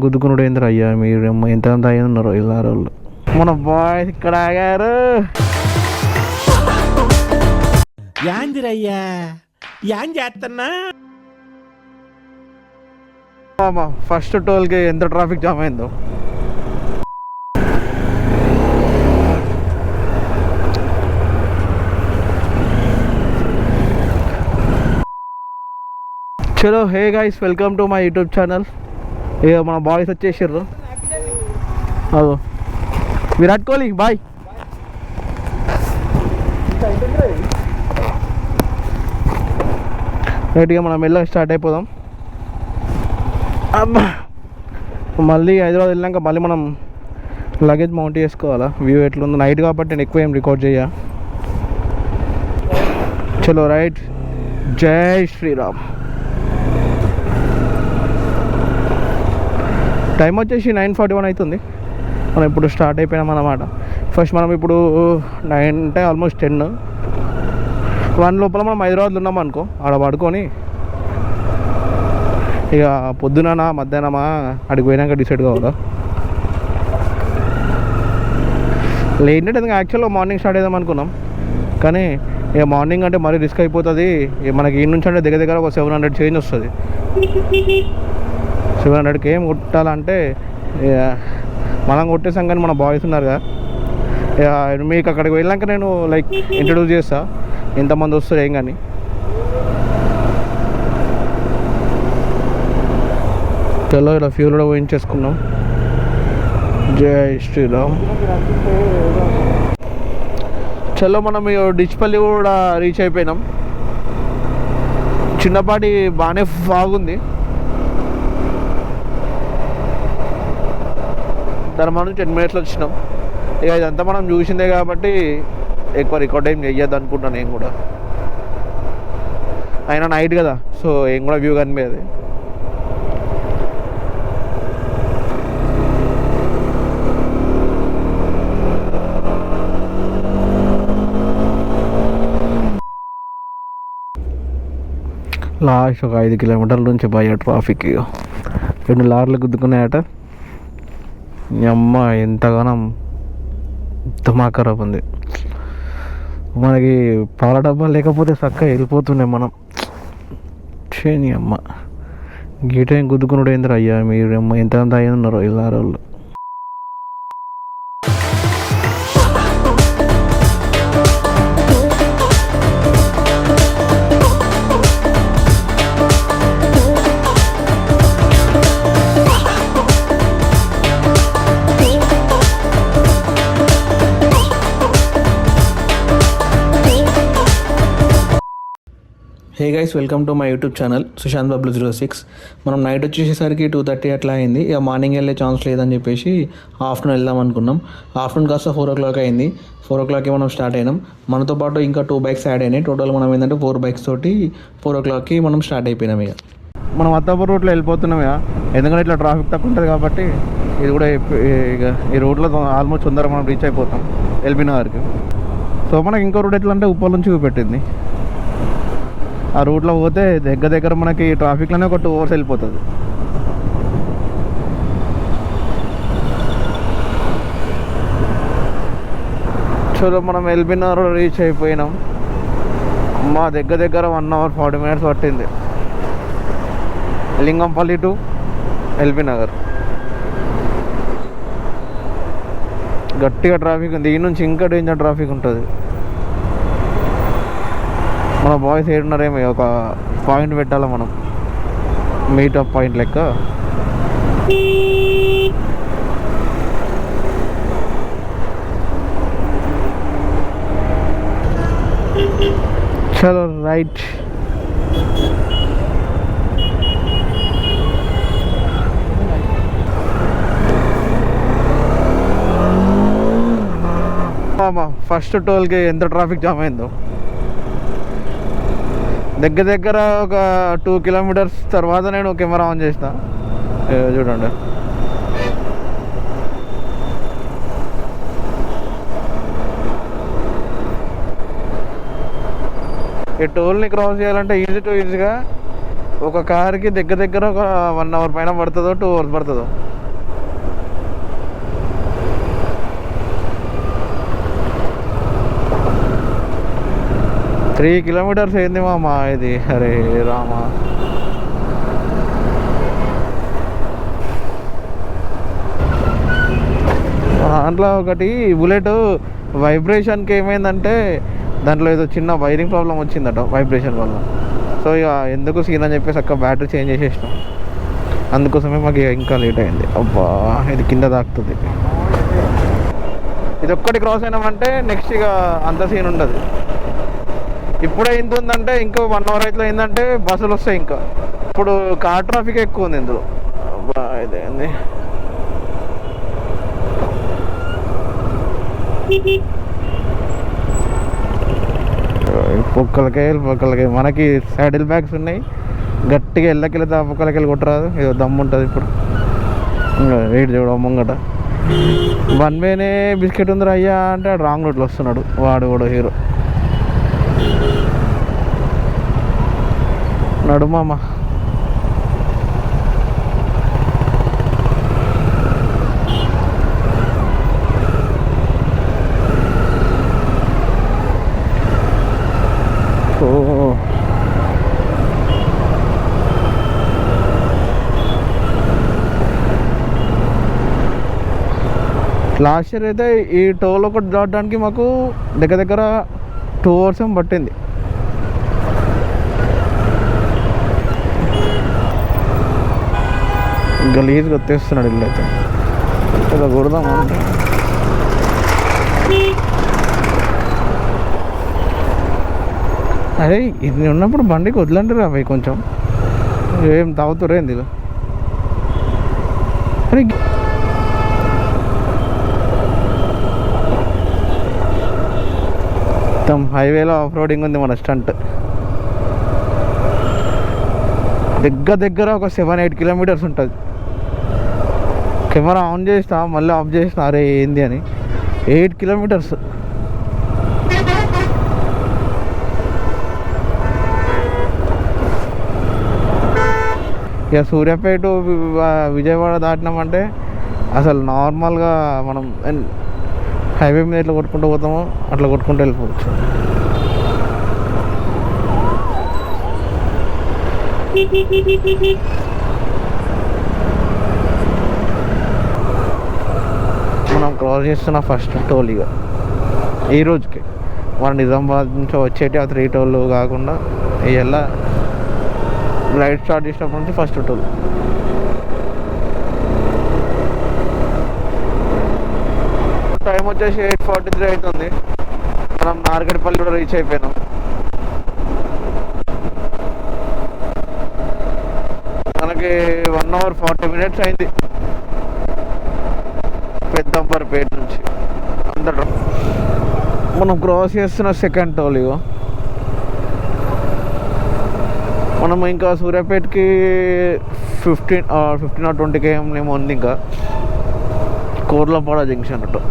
గుద్దుకున్నాడు ఏంద్ర అయ్యా మీరు ఎంత అయ్యి ఉన్నారు ఇలా వాళ్ళు మన బాయ్స్ ఇక్కడ ఆగారు. యాందిరయ్యా యాం చేస్తున్నా ఫస్ట్ టోల్కి ఎంత ట్రాఫిక్ జామ్ అయిందో. చలో హే guys, welcome to my YouTube channel. ఇక మన బాయ్స్ వచ్చేసారు. అదో విరాట్ కోహ్లీ బాయ్. రైట్గా మనం మెల్లగా స్టార్ట్ అయిపోదాం. అబ్బా మళ్ళీ హైదరాబాద్ వెళ్ళాక మళ్ళీ మనం లగేజ్ మౌంట్ చేసుకోవాలా. వ్యూ ఎట్లుందో నైట్ కాబట్టి నేను ఎక్కువ ఏం రికార్డ్ చేయ. చలో రైట్, జై శ్రీరామ్. టైం వచ్చేసి 9:41 అవుతుంది. మనం ఇప్పుడు స్టార్ట్ అయిపోయినాం అన్నమాట. ఫస్ట్ మనం ఇప్పుడు 9 అంటే ఆల్మోస్ట్ 10 లోపల మనం హైదరాబాద్లో ఉన్నాం అనుకో. ఆడ పడుకొని ఇక పొద్దున మధ్యాహ్నమా అడిగి పోయినాక డిసైడ్ కావాలా. లేట్ నైట్ ఎందుకు యాక్చువల్గా మార్నింగ్ స్టార్ట్ అవుదాం అనుకున్నాం, కానీ ఇక మార్నింగ్ అంటే మరీ రిస్క్ అయిపోతుంది. మనకి ఈ నుంచి అంటే దగ్గర ఒక 700 చేంజ్ వస్తుంది. 700కి ఏం కొట్టాలంటే మనం కొట్టేసాం, కానీ మన బాయ్స్ ఉన్నారుగా. మీకు అక్కడికి వెళ్ళాక నేను లైక్ ఇంట్రడ్యూస్ చేస్తా ఎంతమంది వస్తారు ఏం కానీ. చలో ఇలా ఫ్యూల్ కూడా ఊహించేసుకున్నాం. జై శ్రీరామ్. చలో మనం డిచ్పల్లి కూడా రీచ్ అయిపోయినాం. చిన్నపాటి బాగానే బాగుంది. ధర్మా నుంచి 10 minutesలో వచ్చినాం. ఇక ఇదంతా మనం చూసిందే కాబట్టి ఎక్కువ రికార్డ్ ఏం చెయ్యొద్దు అనుకుంటాను నేను కూడా. అయినా నైట్ కదా, సో ఏం కూడా వ్యూ కనిపించేది. లాస్ట్ ఒక 5 కిలోమీటర్ల నుంచి పోయే ట్రాఫిక్ 2 లారీలు గుద్దుకున్నాయట. అమ్మ ఎంతగానో ధమాకరా ఉంది. మనకి పాల డబ్బాలు లేకపోతే చక్కగా వెళ్ళిపోతున్నాయి మనం. చేని అమ్మ గీట ఏం గుద్దుకున్నాడు ఏంద్ర అయ్యా మీరు ఎంత అయ్యి ఉన్నారు ఇలా వాళ్ళు. Hey guys, welcome to my YouTube channel Sushant Babu 06. మనం నైట్ వచ్చేసరికి 2:30 అట్లా అయింది. ఇక మార్నింగ్ వెళ్ళే ఛాన్స్ లేదని చెప్పేసి ఆఫ్టర్నూన్ వెళ్దాం అనుకున్నాం. ఆఫ్టర్నూన్ కాస్త 4 o'clock అయింది. 4 o'clockకి మనం స్టార్ట్ అయినాం. మనతో పాటు ఇంకా 2 bikes యాడ్ అయినాయి. టోటల్ మనం ఏంటంటే 4 bikes తోటి 4 o'clockకి మనం స్టార్ట్ అయిపోయినాం. ఇక మనం అత్తాపూర్ రూట్లో వెళ్ళిపోతున్నాం. ఇక ఎందుకంటే ఇట్లా ట్రాఫిక్ తక్కువ ఉంటుంది కాబట్టి ఇది కూడా ఇక ఈ రూట్లో ఆల్మోస్ట్ తొందరగా మనం రీచ్ అయిపోతాం ఎల్బీ నగర్కి. సో మనకి ఇంకో రూట్ ఎట్లా అంటే ఉప్పల్ నుంచి చూపెట్టింది. ఆ రూట్లో పోతే దగ్గర మనకి ట్రాఫిక్లోనే ఒక 2 hours వెళ్ళిపోతుంది. చలో మనం ఎల్బీ నగర్ రీచ్ అయిపోయినాం. మా దగ్గర 1 hour 40 minutes పట్టింది లింగంపల్లి టు ఎల్బీ నగర్. గట్టిగా ట్రాఫిక్ ఉంది. ఈ నుంచి ఇంకా డేంజర్ ట్రాఫిక్ ఉంటుంది. మన బాయ్స్ ఏడున్నారేమో ఒక పాయింట్ పెట్టాలి మనం, మీటప్ పాయింట్ లెక్క. చలో రైట్. ఫస్ట్ టోల్కి ఎంత ట్రాఫిక్ జామ్ అయిందో. దగ్గర ఒక 2 kilometers తర్వాత నేను కెమెరా ఆన్ చేసిన. చూడండి, ఈ టోల్ని క్రాస్ చేయాలంటే ఈజీగా ఒక కార్కి దగ్గర ఒక 1 hour పైన పడుతుందో 2 hours పడుతుందో. 3 కిలోమీటర్స్ అయింది మామ ఇది. అరే రామా, దాంట్లో ఒకటి బుల్లెట్ వైబ్రేషన్కి ఏమైందంటే దాంట్లో ఏదో చిన్న వైరింగ్ ప్రాబ్లం వచ్చిందట వైబ్రేషన్ వల్ల. సో ఇక ఎందుకు సీన్ అని చెప్పేసి అక్క బ్యాటరీ చేంజ్ చేసేసినాం. అందుకోసమే మాకు ఇంకా లేట్ అయింది. అబ్బా ఇది కింద తాకుతుంది. ఇది ఒక్కటి క్రాస్ అయినామంటే నెక్స్ట్ ఇక అంత సీన్ ఉండదు. ఇప్పుడే ఇంత ఉందంటే ఇంకో 1 అవర్ అయితే ఏంటంటే బస్సులు వస్తాయి. ఇంకా ఇప్పుడు కార్ ట్రాఫిక్ ఎక్కువ ఉంది ఇందులో. అబ్బా ఇదేంది, పొక్కలకే మనకి సాడిల్ బ్యాగ్స్ ఉన్నాయి. గట్టిగా ఎల్లకెళ్తే ఆ పొక్కలకెళ్ళి కొట్టరాదు, ఏదో దమ్ము ఉంటుంది. ఇప్పుడు వెయిట్ చూడ ముంగట 1 వేనే బిస్కెట్ ఉందిరా అయ్యా అంటే ఆడు రాంగ్ రూట్లో వస్తున్నాడు. వాడు కూడా హీరో నడుమామ. లాస్ట్ ఇయర్ అయితే ఈ టోల్ ఒకటి దాటడానికి మాకు దగ్గర 2 hours ఏమో పట్టింది. గలీజ్గా వచ్చేస్తున్నాడు ఇల్లు అయితే. ఇలా కొడదాం అంటే అరే ఇది ఉన్నప్పుడు బండికి వదలంటారు అవి కొంచెం. ఏం తాగుతురే ఇందులో. అరే మొత్తం హైవేలో ఆఫ్ రోడింగ్ ఉంది మన స్టంట్. దగ్గర ఒక 7-8 కిలోమీటర్స్ ఉంటుంది. కెమెరా ఆన్ చేస్తా మళ్ళీ ఆఫ్ చేసిన అరే ఏంది అని 8 కిలోమీటర్స్. ఇక సూర్యాపేట విజయవాడ దాటినామంటే అసలు నార్మల్గా మనం హైవే మీద ఎట్లా కొట్టుకుంటూ పోతామో అట్లా కొట్టుకుంటూ వెళ్ళిపోవచ్చు. మనం క్రాస్ చేస్తున్న ఫస్ట్ టోల్ ఇక ఈ రోజుకి. మన నిజామాబాద్ నుంచి వచ్చేటి ఆ 3 టోల్ కాకుండా ఇలా రైడ్ స్టార్ట్ చేసినప్పటి నుంచి ఫస్ట్ టోల్. టైం వచ్చేసి 8:43 అవుతుంది. మనం నార్గడ్పల్లి కూడా రీచ్ అయిపోయినాం. మనకి 1 hour 40 minutes అయింది పెద్దంబర్పేట నుంచి. అంతటా మనం క్రాస్ చేస్తున్న సెకండ్ టోల్ ఇగో. మనం ఇంకా సూర్యాపేటకి 15 or 20 km ఏమో ఉంది. ఇంకా కోర్లపాడ జంక్షన్ అటు.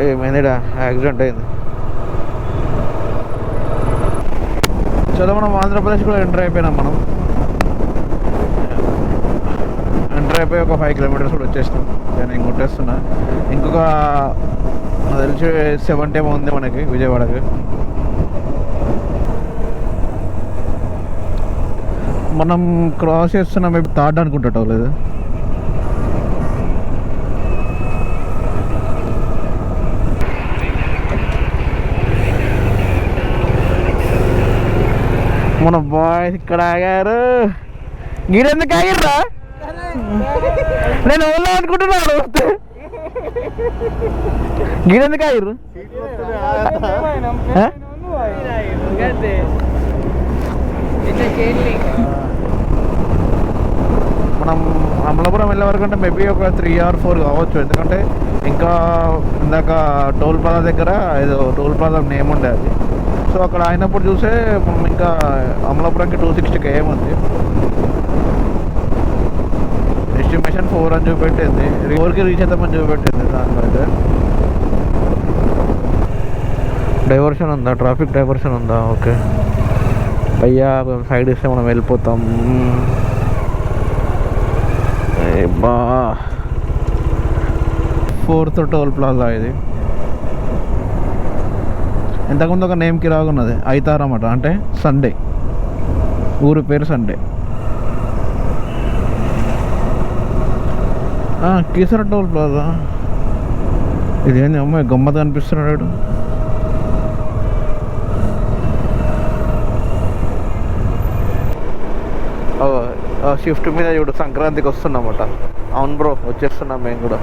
ఏమైంది, యాక్సిడెంట్ అయింది. చలో మనం ఆంధ్రప్రదేశ్ కూడా ఎంటర్ అయిపోయినాం. మనం ఎంటర్ అయిపోయి ఒక 5 kilometers కూడా వచ్చేసినాం. నేను కొట్టేస్తున్నా. ఇంకొక నాకు తెలిసి 70 ఏమో ఉంది మనకి విజయవాడకి. మనం క్రాస్ చేస్తున్నాం మేబీ థర్డ్ అనుకుంటాం లేదు. మన బాయ్స్ ఇక్కడ ఆగారు. గీడెందుకు ఆగిర్రా? నేను ఓలా అనుకుంటున్నాను. గీడెందుకు ఆగిర్రు? మనం అమలాపురం వెళ్ళే వరకు అంటే మేబీ ఒక 3 or 4 కావచ్చు. ఎందుకంటే ఇంకా ఇందాక టోల్ ప్లాజా దగ్గర ఏదో టోల్ ప్లాజా నేమ్ ఉండే అది. సో అక్కడ అయినప్పుడు చూసే మనం ఇంకా అమలాపురంకి 260 km ఉంది. ఎస్టిమేషన్ 4 అని చూపెట్టింది. 4కి రీచ్ అవుతామని చూపెట్టింది. దాంట్లో అయితే డైవర్షన్ ఉందా, ట్రాఫిక్ డైవర్షన్ ఉందా? ఓకే అయ్యా సైడ్ ఇస్తే మనం వెళ్ళిపోతాం. బా 4th టోల్ ప్లాజా ఇది. ఇంతకుముందు ఒక నేమ్కి రాగున్నది అయితారన్నమాట, అంటే సండే, ఊరి పేరు సండే. Keesara toll plaza. ఇదేంది అమ్మాయి గమ్మత్ అనిపిస్తున్నాడు. షిఫ్ట్ మీద చూడు సంక్రాంతికి వస్తున్నామట. అవును బ్రో, వచ్చేస్తున్నాం మేము కూడా.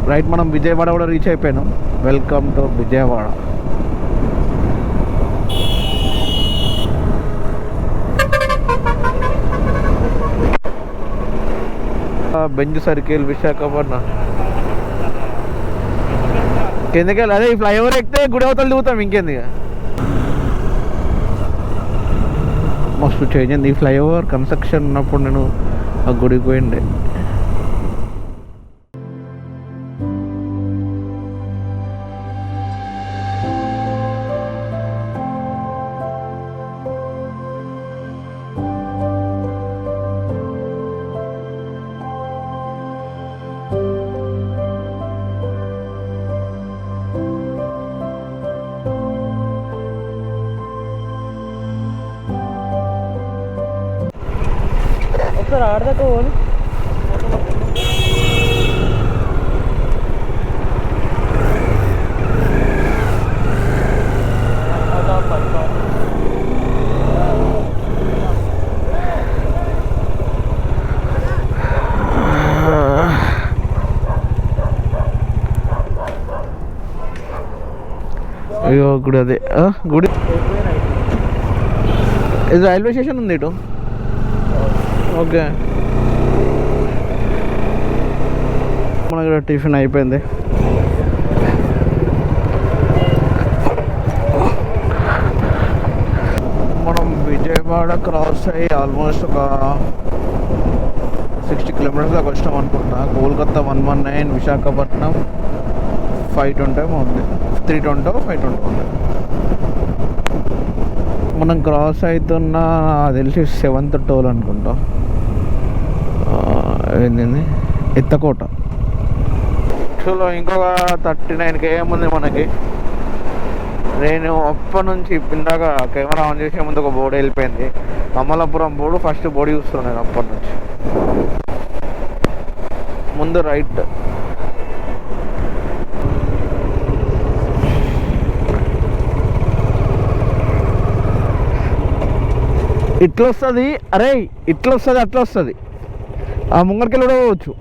రైట్, మనం విజయవాడ కూడా రీచ్ అయిపోయినాం. Welcome to Vijayawada. Benz circle Visakhapatnam కిందకి వెళ్ళి అదే ఈ ఫ్లైఓవర్ ఎక్కితే గుడి అవతలు దిగుతాం. ఇంకేంది మస్తు చేంజ్ అయింది. ఈ ఫ్లైఓవర్ కన్స్ట్రక్షన్ ఉన్నప్పుడు నేను ఆ గుడికి పోయిండే. ఒకసారి ఆడదాకా పోను. అయ్యో గుడి, అదే గుడి. ఇది రైల్వే స్టేషన్ ఉంది ఇటు. ఓకే, మనకి టిఫిన్ అయిపోయింది. మనం విజయవాడ క్రాస్ అయ్యి ఆల్మోస్ట్ ఒక 60 కిలోమీటర్స్ దాకా వచ్చినాం అనుకుంటా. కోల్కతా 119, విశాఖపట్నం 520 ఉంది, 320 520 ఉంది. మనం క్రాస్ అవుతున్న తెలిసి 7th టోల్ అనుకుంటా. ఏంది ఎత్తకోట. యాక్చువల్గా ఇంకొక 39 km ఉంది మనకి. నేను అప్పటి నుంచి ఇందాక కెమెరా ఆన్ చేసే ముందు ఒక బోర్డు వెళ్ళిపోయింది, అమలాపురం బోర్డు. ఫస్ట్ బోర్డు చూస్తున్నాను నేను అప్పటి నుంచి. ముందు రైట్. ఇట్లా వస్తుంది, అరే ఇట్లా వస్తుంది, అట్లా వస్తుంది. ఆ ముంగరికి కూడా పోవచ్చు.